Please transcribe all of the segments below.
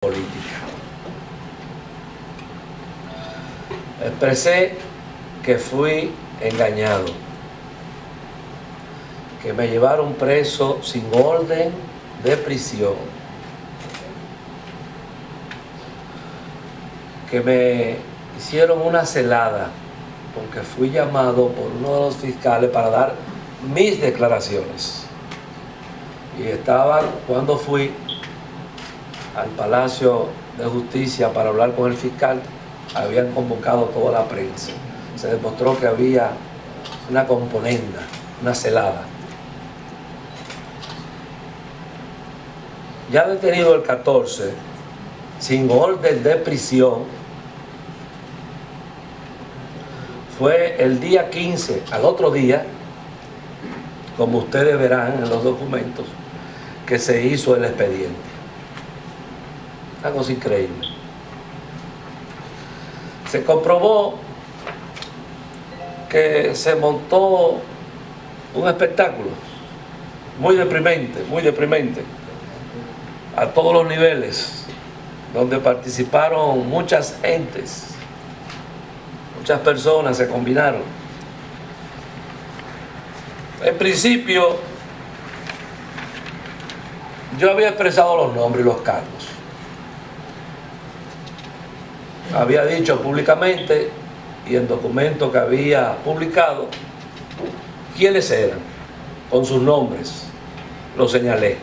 política. Expresé que fui engañado, que me llevaron preso sin orden de prisión, que me hicieron una celada porque fui llamado por uno de los fiscales para dar mis declaraciones. Y estaban, cuando fui al Palacio de Justicia para hablar con el fiscal, habían convocado toda la prensa. Se demostró que había una componenda, una celada. Ya detenido el 14, sin orden de prisión, fue el día 15, al otro día, como ustedes verán en los documentos, que se hizo el expediente. Una cosa increíble. Se comprobó que se montó un espectáculo muy deprimente, a todos los niveles, donde participaron muchas entes, muchas personas se combinaron. En principio, yo había expresado los nombres y los cargos. Había dicho públicamente y en documentos que había publicado quiénes eran, con sus nombres, los señalé,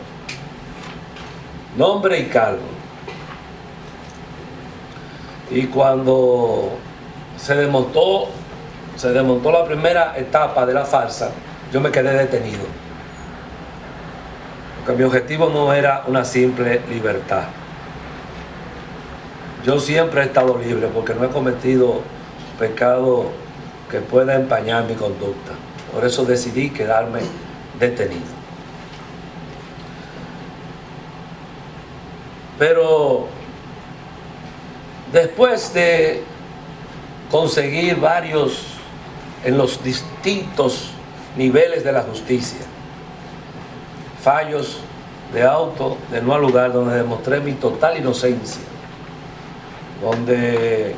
nombre y cargo. Y cuando se desmontó la primera etapa de la farsa, yo me quedé detenido, porque mi objetivo no era una simple libertad. Yo siempre he estado libre porque no he cometido pecado que pueda empañar mi conducta. Por eso decidí quedarme detenido. Pero después de conseguir varios en los distintos niveles de la justicia, fallos de auto de no al lugar, donde demostré mi total inocencia, donde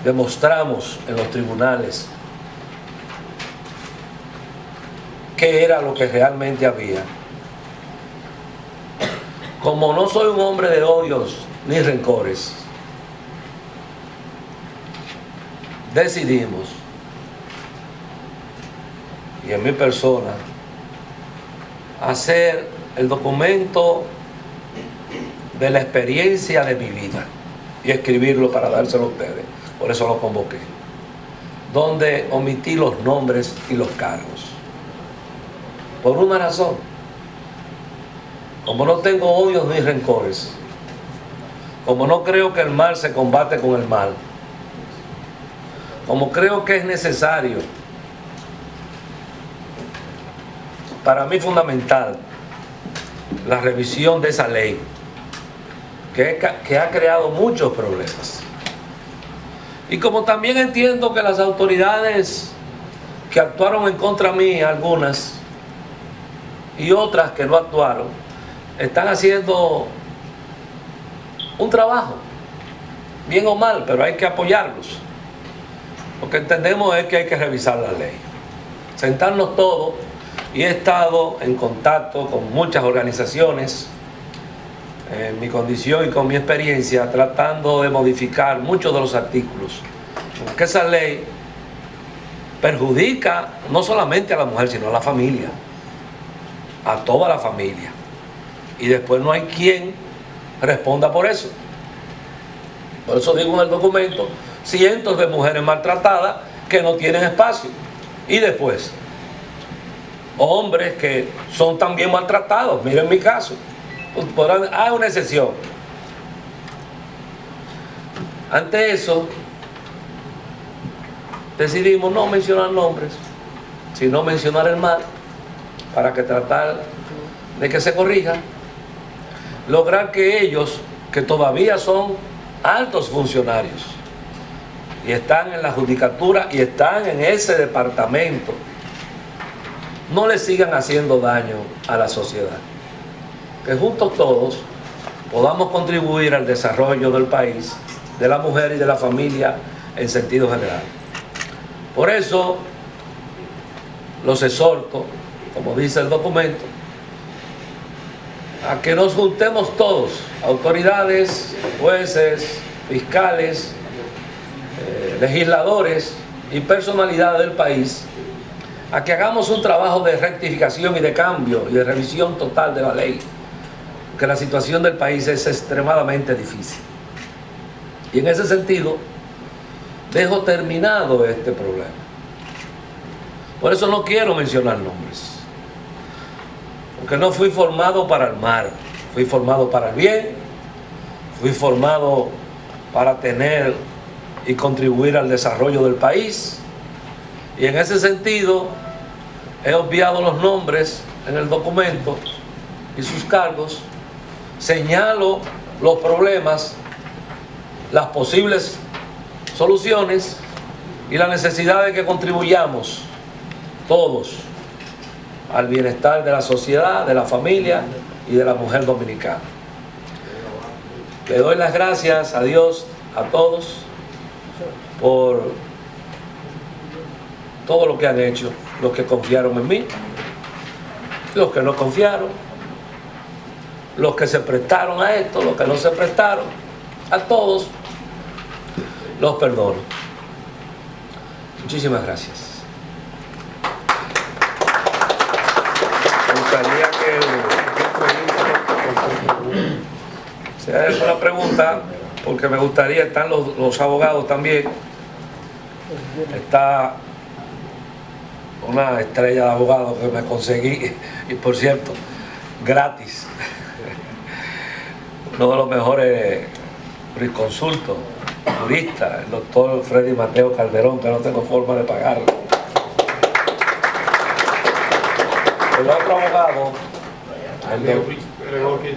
demostramos en los tribunales qué era lo que realmente había. Como no soy un hombre de odios ni rencores, decidimos, y en mi persona, hacer el documento de la experiencia de mi vida y escribirlo para dárselo a ustedes. Por eso lo convoqué, donde omití los nombres y los cargos, por una razón: como no tengo odios ni rencores, como no creo que el mal se combate con el mal, como creo que es necesario, para mí fundamental, la revisión de esa ley que ha creado muchos problemas. Y como también entiendo que las autoridades que actuaron en contra mí, algunas, y otras que no actuaron, están haciendo un trabajo, bien o mal, pero hay que apoyarlos. Lo que entendemos es que hay que revisar la ley, sentarnos todos, y he estado en contacto con muchas organizaciones, en mi condición y con mi experiencia, tratando de modificar muchos de los artículos, porque esa ley perjudica no solamente a la mujer, sino a la familia, a toda la familia, y después no hay quien responda por eso. Por eso digo en el documento, cientos de mujeres maltratadas que no tienen espacio, y después hombres que son también maltratados. Miren mi caso, hay una excepción. Ante eso, decidimos no mencionar nombres, sino mencionar el mal, para que tratar de que se corrija, lograr que ellos, que todavía son altos funcionarios y están en la judicatura y están en ese departamento, no le sigan haciendo daño a la sociedad. Que juntos todos podamos contribuir al desarrollo del país, de la mujer y de la familia en sentido general. Por eso los exhorto, como dice el documento, a que nos juntemos todos, autoridades, jueces, fiscales, legisladores y personalidades del país, a que hagamos un trabajo de rectificación y de cambio y de revisión total de la ley, que la situación del país es extremadamente difícil. Y en ese sentido, dejo terminado este problema. Por eso no quiero mencionar nombres, porque no fui formado para el mal, fui formado para el bien, fui formado para tener y contribuir al desarrollo del país, y en ese sentido he obviado los nombres en el documento y sus cargos, señalo los problemas, las posibles soluciones y la necesidad de que contribuyamos todos al bienestar de la sociedad, de la familia y de la mujer dominicana. Le doy las gracias a Dios, a todos, por todo lo que han hecho, los que confiaron en mí, los que no confiaron, los que se prestaron a esto, los que no se prestaron, a todos los perdono. Muchísimas gracias. Me gustaría que se haga una pregunta, porque me gustaría, están los abogados también, está una estrella de abogados que me conseguí, y por cierto, gratis, uno de los mejores jurisconsultos, jurista, el doctor Freddy Mateo Calderón, que no tengo forma de pagarlo. El otro abogado, el doctor Neufri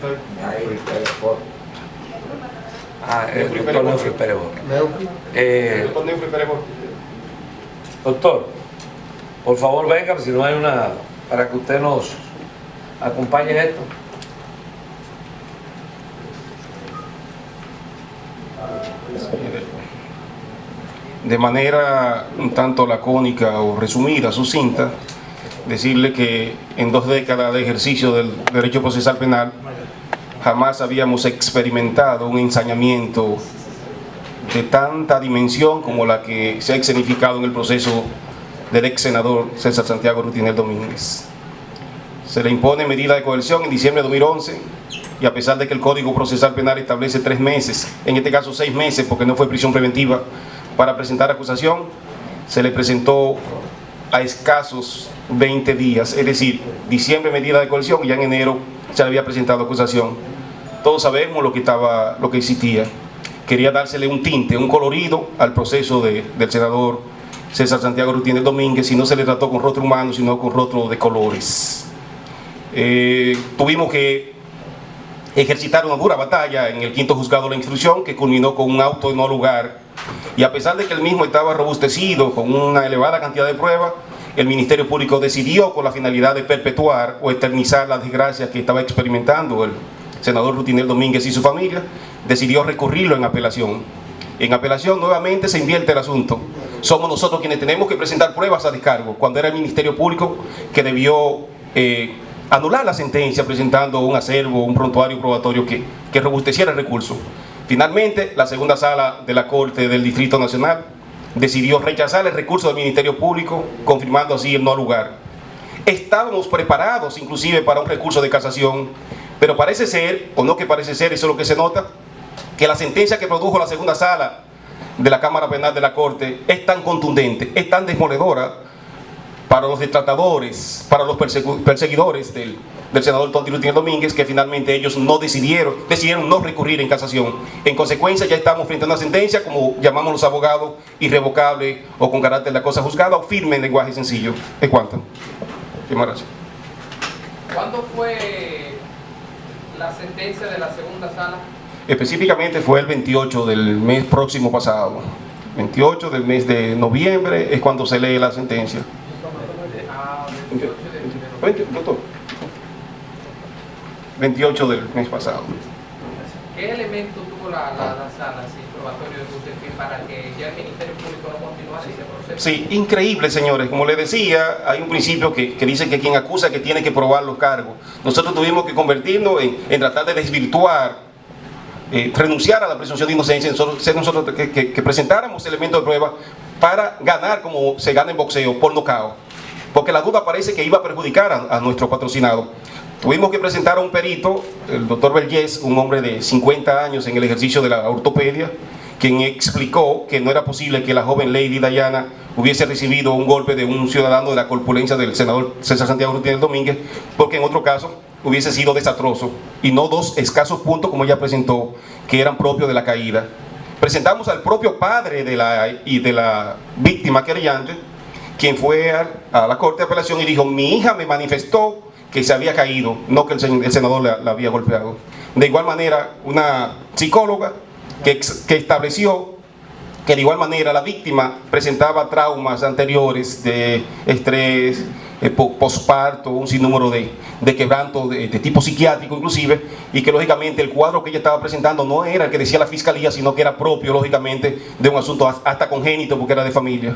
Pérez Borges. Doctor, por favor venga, si no hay una, para que usted nos acompañe en esto. De manera un tanto lacónica o resumida, sucinta, decirle que en 2 décadas de ejercicio del derecho procesal penal jamás habíamos experimentado un ensañamiento de tanta dimensión como la que se ha escenificado en el proceso del ex senador César Santiago Rutinel Domínguez. Se le impone medida de coerción en diciembre de 2011 y a pesar de que el Código Procesal Penal establece 3 meses, en este caso 6 meses porque no fue prisión preventiva, para presentar acusación, se le presentó a escasos 20 días, es decir, diciembre medida de coerción y ya en enero se le había presentado acusación. Todos sabemos lo que existía. Quería dársele un tinte, un colorido al proceso del senador César Santiago Rutinel Domínguez, y no se le trató con rostro humano, sino con rostro de colores. Tuvimos que ejercitar una dura batalla en el 5º juzgado de la instrucción, que culminó con un auto de no lugar, y a pesar de que el mismo estaba robustecido con una elevada cantidad de pruebas, el Ministerio Público decidió, con la finalidad de perpetuar o eternizar las desgracias que estaba experimentando el senador Rutinel Domínguez y su familia, decidió recurrirlo en apelación. En apelación nuevamente se invierte el asunto. Somos nosotros quienes tenemos que presentar pruebas a descargo, cuando era el Ministerio Público que debió anular la sentencia presentando un acervo, un prontuario probatorio que robusteciera el recurso. Finalmente, la segunda sala de la Corte del Distrito Nacional decidió rechazar el recurso del Ministerio Público, confirmando así el no lugar. Estábamos preparados inclusive para un recurso de casación, pero parece ser, o no que parece ser, eso es lo que se nota, que la sentencia que produjo la segunda sala de la Cámara Penal de la Corte es tan contundente, es tan demoledora para los detractores, para los perseguidores del senador Tony Rutinel Domínguez, que finalmente ellos no decidieron no recurrir en casación. En consecuencia, ya estamos frente a una sentencia, como llamamos los abogados, irrevocable o con carácter de la cosa juzgada o firme en lenguaje sencillo. ¿Es cuánto? Muchas gracias. ¿Cuándo fue la sentencia de la segunda sala? Específicamente fue el 28 del mes próximo pasado. 28 del mes de noviembre es cuando se lee la sentencia. 28 del mes pasado. ¿Qué elemento tuvo la sala probatorio de usted para que ya el Ministerio Público no continuase ese proceso? Sí, increíble, señores. Como les decía, hay un principio que dice que quien acusa que tiene que probar los cargos. Nosotros tuvimos que convertirnos en tratar de desvirtuar, renunciar a la presunción de inocencia, ser nosotros que presentáramos elementos de prueba para ganar como se gana en boxeo, por nocaut. Porque la duda parece que iba a perjudicar a nuestro patrocinado. Tuvimos que presentar a un perito, el doctor Vergés, un hombre de 50 años en el ejercicio de la ortopedia, quien explicó que no era posible que la joven Lady Diana hubiese recibido un golpe de un ciudadano de la corpulencia del senador César Santiago Gutiérrez Domínguez, porque en otro caso hubiese sido desastroso, y no 2 escasos puntos como ella presentó, que eran propios de la caída. Presentamos al propio padre de la víctima querellante, quien fue a la Corte de Apelación y dijo: mi hija me manifestó que se había caído, no que el senador la había golpeado. De igual manera, una psicóloga que estableció que de igual manera la víctima presentaba traumas anteriores de estrés, posparto, un sinnúmero de quebranto de tipo psiquiátrico inclusive, y que lógicamente el cuadro que ella estaba presentando no era el que decía la fiscalía, sino que era propio lógicamente de un asunto hasta congénito, porque era de familia.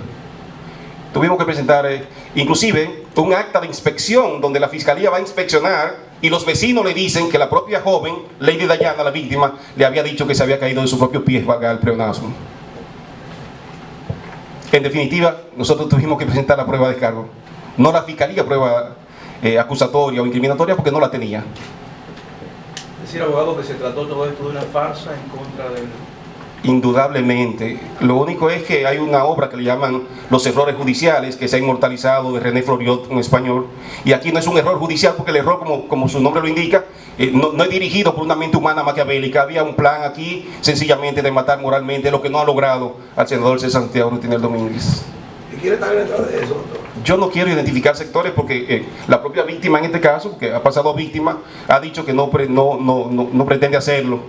Tuvimos que presentar inclusive un acta de inspección donde la fiscalía va a inspeccionar y los vecinos le dicen que la propia joven, Lady Diana, la víctima, le había dicho que se había caído de sus propios pies, valga el pleonasmo. En definitiva, nosotros tuvimos que presentar la prueba de cargo. No la fiscalía prueba acusatoria o incriminatoria, porque no la tenía. Es decir, abogado, que se trató todo esto de una farsa en contra del... Indudablemente. Lo único es que hay una obra que le llaman Los errores judiciales, que se ha inmortalizado, de René Floriot en español, y aquí no es un error judicial, porque el error, como su nombre lo indica, no es dirigido por una mente humana maquiavélica. Había un plan aquí sencillamente de matar moralmente, lo que no ha logrado al senador César Santiago Gutiérrez Domínguez. ¿Y quiere estar detrás de eso, doctor? Yo no quiero identificar sectores, porque la propia víctima en este caso, que ha pasado a víctima, ha dicho que no pretende hacerlo.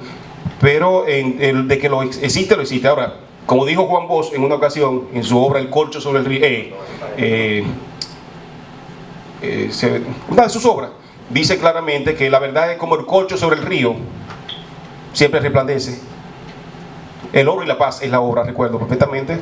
Pero de que lo existe, lo existe. Ahora, como dijo Juan Bosch en una ocasión, en su obra El Corcho sobre el río, una de sus obras, dice claramente que la verdad es como el corcho sobre el río, siempre resplandece. El oro y la paz es la obra, recuerdo perfectamente.